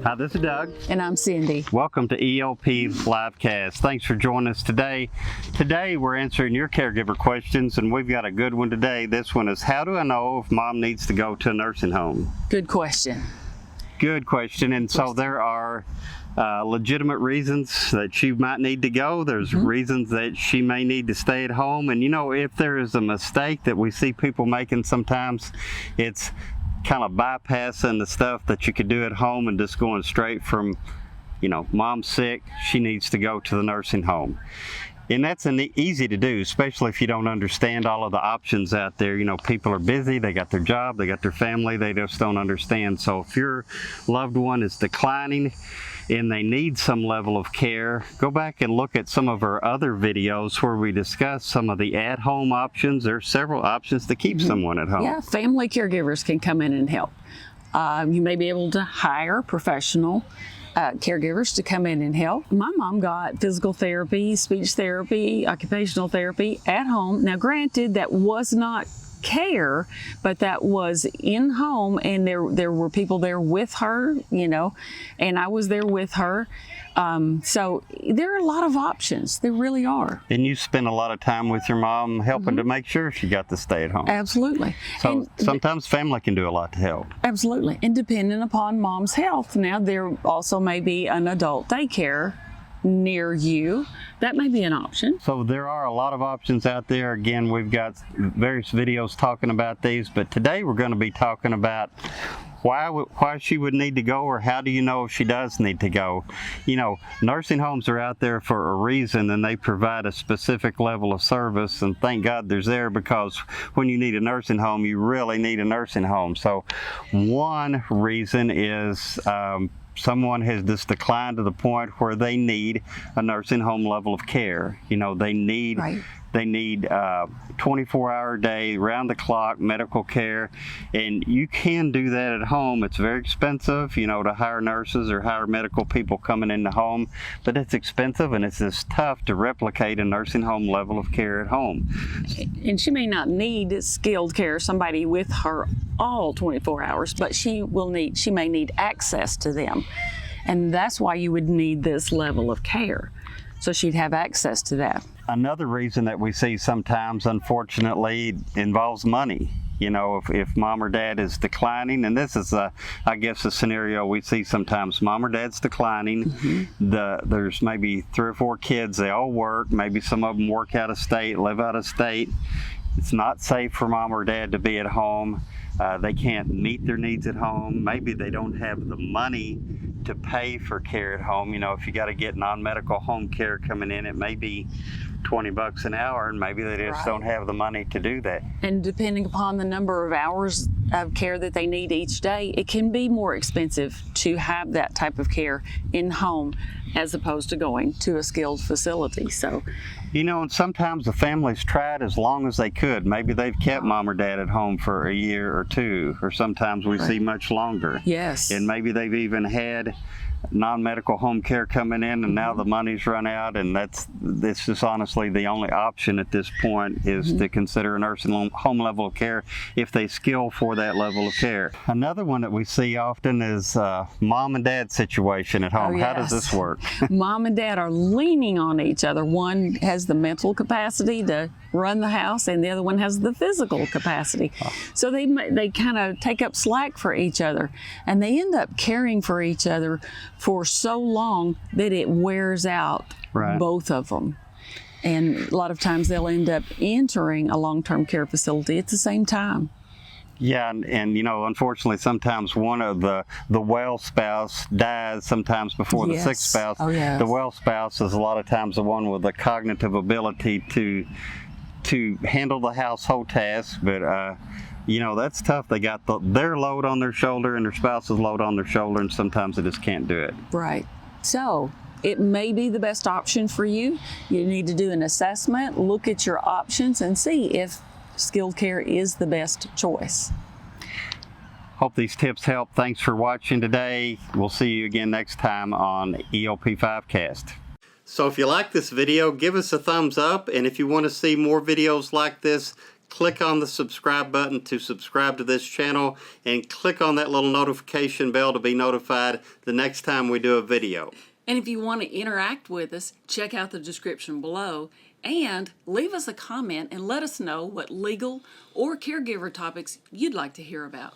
Hi, this is Doug. And I'm Cindy. Welcome to ELP Livecast. Thanks for joining us today. Today we're answering your caregiver questions, and we've got a good one today. This one is, how do I know if mom needs to go to a nursing home? Good question. Good question. And so there are legitimate reasons that she might need to go. There's reasons that she may need to stay at home. And you know, if there is a mistake that we see people making sometimes, it's kind of bypassing the stuff that you could do at home and just going straight from, you know, mom's sick, she needs to go to the nursing home. And that's easy to do, especially if you don't understand all of the options out there. You know, people are busy, they got their job, they got their family, they just don't understand. So if your loved one is declining and they need some level of care, go back and look at some of our other videos where we discuss some of the at-home options. There's several options to keep someone at home. Yeah, family caregivers can come in and help. You may be able to hire professional caregivers to come in and help. My mom got physical therapy, speech therapy, occupational therapy at home. Now, granted, that was not care, but that was in home, and there were people there with her, you know, and I was there with her. So there are a lot of options. There really are. And you spend a lot of time with your mom helping to make sure she got to stay at home. Absolutely. So And sometimes family can do a lot to help. Absolutely. And depending upon mom's health. Now, there also may be an adult daycare near you. That may be an option. So there are a lot of options out there. Again, we've got various videos talking about these, but today we're going to be talking about why she would need to go, or how do you know if she does need to go. You know, nursing homes are out there for a reason, and they provide a specific level of service, and thank God there's there, because when you need a nursing home, you really need a nursing home. So one reason is someone has just declined to the point where they need a nursing home level of care. You know, they need 24-hour day, round-the-clock medical care, and you can do that at home. It's very expensive, you know, to hire nurses or hire medical people coming in the home, but it's expensive, and it's just tough to replicate a nursing home level of care at home. And she may not need skilled care, somebody with her all 24 hours, but she may need access to them. And that's why you would need this level of care. So she'd have access to that. Another reason that we see sometimes, unfortunately, involves money. You know, if mom or dad is declining, and this is, I guess, a scenario we see sometimes. Mom or dad's declining. There's maybe 3 or 4 kids. They all work. Maybe some of them work out of state, live out of state. It's not safe for mom or dad to be at home. They can't meet their needs at home. Maybe they don't have the money to pay for care at home. You know, if you got to get non-medical home care coming in, it may be $20 an hour, and maybe they just don't have the money to do that. And depending upon the number of hours of care that they need each day, it can be more expensive to have that type of care in home as opposed to going to a skilled facility. So, you know, and sometimes the families tried as long as they could. Maybe they've kept mom or dad at home for a year or 2, or sometimes we see much longer. Yes. And maybe they've even had non-medical home care coming in, and now the money's run out, and it's just honestly the only option at this point is to consider a nursing home level of care if they skill for that level of care. Another one that we see often is mom and dad situation at home. Oh, How does yes. this work? Mom and dad are leaning on each other. One has the mental capacity to run the house, and the other one has the physical capacity. So they kind of take up slack for each other, and they end up caring for each other for so long that it wears out both of them. And a lot of times they'll end up entering a long-term care facility at the same time. Yeah, and you know, unfortunately, sometimes one of the well spouse dies sometimes before the sick spouse. Oh, yes. The well spouse is a lot of times the one with the cognitive ability to handle the household tasks, but you know, that's tough. They got their load on their shoulder and their spouse's load on their shoulder, and sometimes they just can't do it. Right. So it may be the best option for you. You need to do an assessment, look at your options, and see if skilled care is the best choice. Hope these tips help. Thanks for watching today. We'll see you again next time on ELP5Cast. So if you like this video, give us a thumbs up, and if you want to see more videos like this, click on the subscribe button to subscribe to this channel, and click on that little notification bell to be notified the next time we do a video. And if you want to interact with us, check out the description below and leave us a comment and let us know what legal or caregiver topics you'd like to hear about.